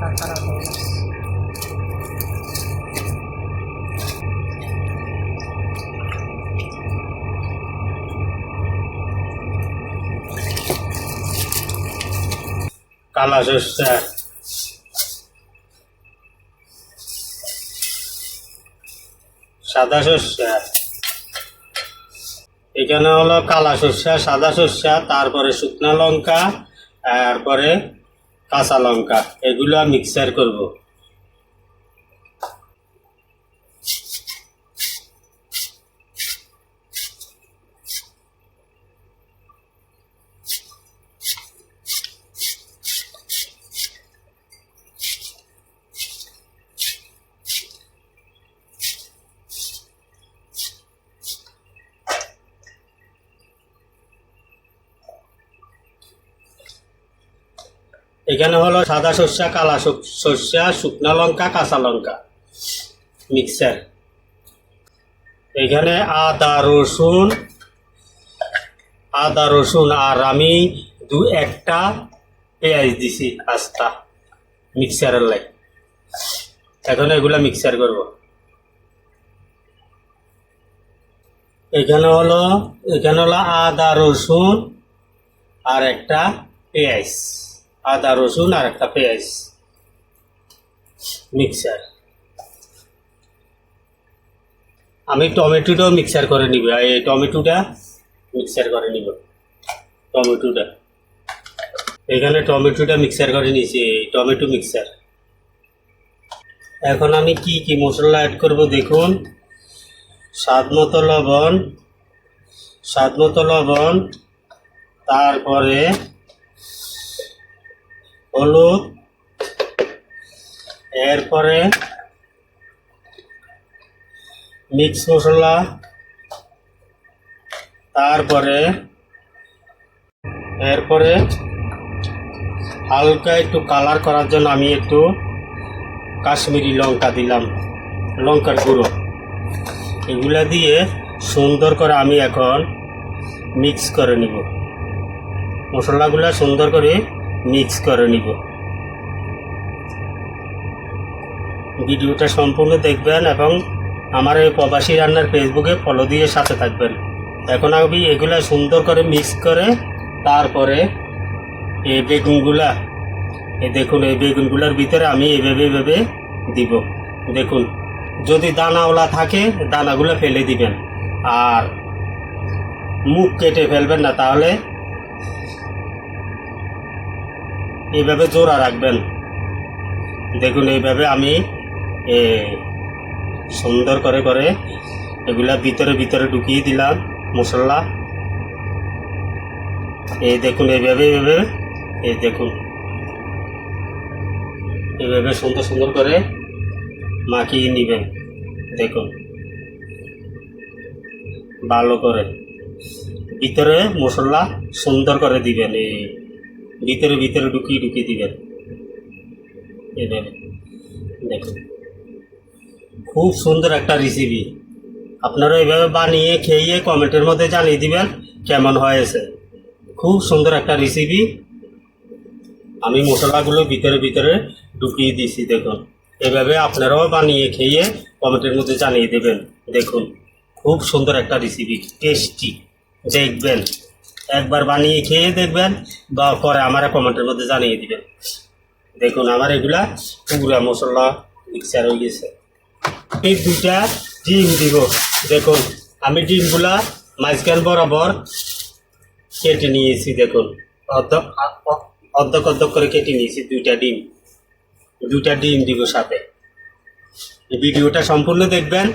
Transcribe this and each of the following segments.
মাথা খারাপ হয়ে গেছে। কালা সর্ষে, সাদা সর্ষে, এখানে হলো কালা সর্ষে, সাদা সর্ষে, তারপরে শুকনা লঙ্কা, তারপরে কাঁচা লঙ্কা, এগুলো মিক্সার করব। এখানে হলো সাদা সর্ষে, কালা সর্ষে, শুকনা লঙ্কা, কাঁচা লঙ্কা মিক্সার। এখানে আদা রসুন আর আমি একটা পেঁয়াজ দিছি আস্তা মিক্সারের লাই। এখন এগুলা মিক্সার করব। এখানে হলো আদা রসুন আর একটা পেঁয়াজ, আদা রসুন আর একটা পেঁয়াজ মিক্সার। আমি টমেটোটাও মিক্সার করে নিব, এই টমেটোটা মিক্সার করে নিব। টমেটোটা এখানে টমেটোটা মিক্সার করে নিয়েছি, টমেটো মিক্সার। এখন আমি কি কি মশলা অ্যাড করব দেখুন। স্বাদ মতো লবণ, তারপরে হলুদ, এরপরে মিক্স মশলা, তারপরে হালকা একটু কালার করার জন্য আমি একটু কাশ্মীরি লঙ্কা দিলাম, লঙ্কার গুঁড়ো। এগুলা দিয়ে সুন্দর করে আমি এখন মিক্স করে নিব, মশলাগুলা সুন্দর করে মিক্স করে নিব। ভিডিওটা সম্পূর্ণ দেখবেন এবং আমার এই প্রবাসী রান্নার ফেসবুকে ফলো দিয়ে সাথে থাকবেন। এখন আমি এগুলা সুন্দর করে মিক্স করে তারপরে এই বেগুনগুলা, দেখুন এই বেগুনগুলার ভিতরে আমি এভাবে দিব। দেখুন, যদি দানাওয়ালা থাকে দানাগুলো ফেলে দিবেন আর মুখ কেটে ফেলবেন না, তাহলে এইভাবে জোড়া রাখবেন। দেখুন এইভাবে আমি সুন্দর করে এগুলা ভিতরে ঢুকিয়ে দিলাম মশলা। এই দেখুন এইভাবে এই দেখুন এইভাবে সুন্দর করে মাখিয়ে নেবেন। দেখুন ভালো করে ভিতরে মশলা সুন্দর করে দিবেন, এই ভিতরে ঢুকিয়ে দিবেন এইভাবে। দেখুন খুব সুন্দর একটা রেসিপি। আপনারা এইভাবে বানিয়ে খেয়ে কমেন্টের মধ্যে জানিয়ে দিবেন কেমন হয়েছে। খুব সুন্দর একটা রেসিপি। আমি মশলাগুলো ভিতরে ঢুকিয়ে দিয়েছি। দেখুন এভাবে আপনারাও বানিয়ে খেয়ে কমেন্টের মধ্যে জানিয়ে দেবেন। দেখুন খুব সুন্দর একটা রেসিপি, টেস্টি। দেখবেন, একবার বানিয়ে খেয়ে দেখবেন বা পরে আমার কমেন্টের মধ্যে জানিয়ে দিবেন। দেখুন আমার এগুলা পুরা মশলা মিক্সার হয়ে গেছে। এই দুটা ডিম দিব। দেখুন আমি ডিমগুলা মাঝখান বরাবর কেটে নিয়েছি। দেখুন অর্ধেক করে কেটে নিয়েছি। দুইটা ডিম দিব সাথে। ভিডিওটা সম্পূর্ণ দেখবেন।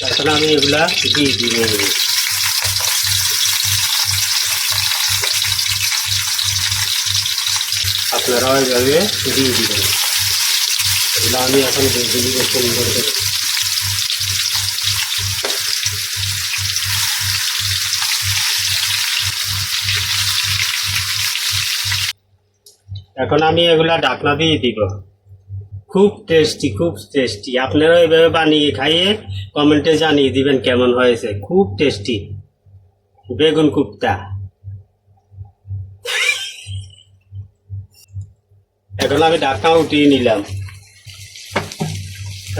এখন আমি এগুলা দিয়ে দিব। আপনারাও এইভাবে দিয়ে দিবেন। এগুলো আমি এখন দিয়ে দিব সুন্দর করে। এখন আমি এগুলা ঢাকনা দিয়ে দিব। খুব টেস্টি, খুব টেস্টি। আপনারা এভাবে বানিয়ে খাইয়ে কমেন্টে জানিয়ে দিবেন কেমন হয়েছে। খুব টেস্টি বেগুন কুপ্তা। এখন আমি ঢাকনা উঠিয়ে নিলাম।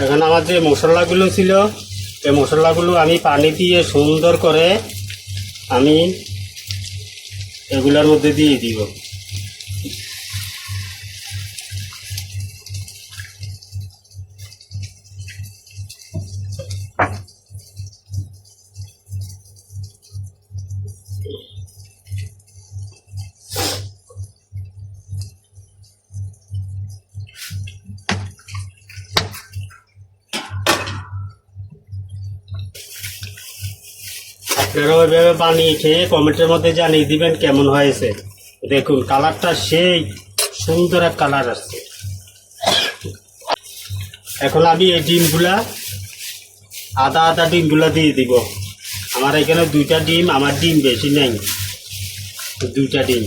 এখন আমার যে মশলাগুলো ছিল এই মশলাগুলো আমি পানি দিয়ে সুন্দর করে আমি এগুলোর মধ্যে দিয়ে দিব। আপনারা ওইভাবে বানিয়ে খেয়ে কমেন্টের মধ্যে জানিয়ে দিবেন কেমন হয়েছে। দেখুন কালারটা সেই সুন্দর এক কালার আসছে। এখন আমি এই ডিমগুলা আধা আধা ডিমগুলা দিয়ে দিব। আমার এখানে 2টা ডিম, আমার ডিম বেশি নেই, 2টা ডিম।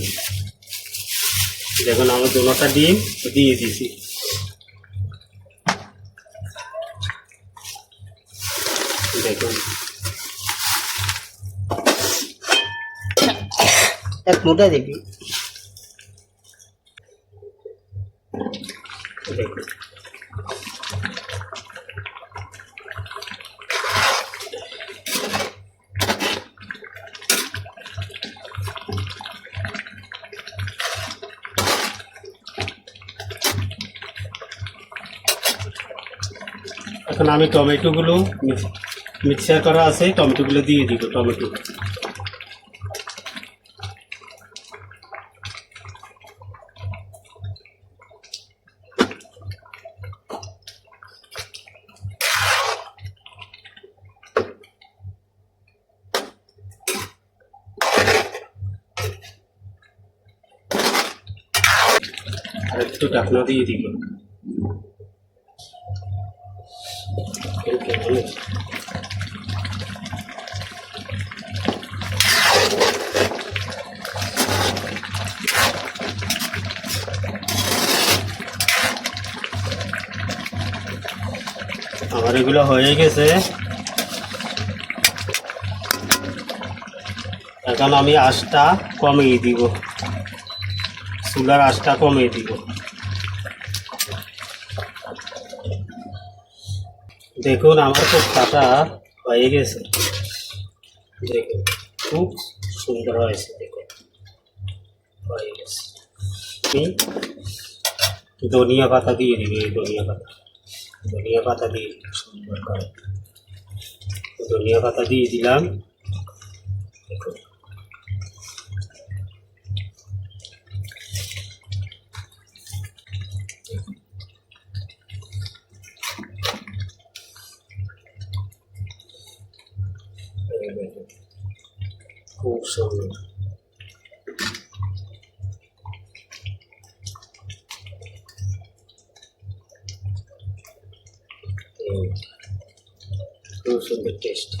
দেখুন আমি 2টা ডিম দিয়ে দিছি। দেখুন এক মোটা দিবি। দেখুন এখন আমি টমেটোগুলো মিক্সার করা আছে, টমেটোগুলো দিয়ে দিব। টমেটো আর একটু ঢাকনা দিয়ে দিব। আমার এগুলো হয়ে গেছে। এখন আমি আঁচটা কমিয়ে দিব, চুলার আঁচটা কমিয়ে দিব। দেখুন আমার কোপ্তাটা হয়ে গেছে। দেখুন খুব সুন্দর হয়েছে। দেখুন হয়ে গেছে। আমি ধনিয়া পাতা দিয়ে দিবি। ধনিয়া পাতা দিয়ে সুন্দর করে ধনিয়া পাতা দিয়ে দিলাম। দেখুন খুব সুন্দর। খুব সুন্দর টেস্ট।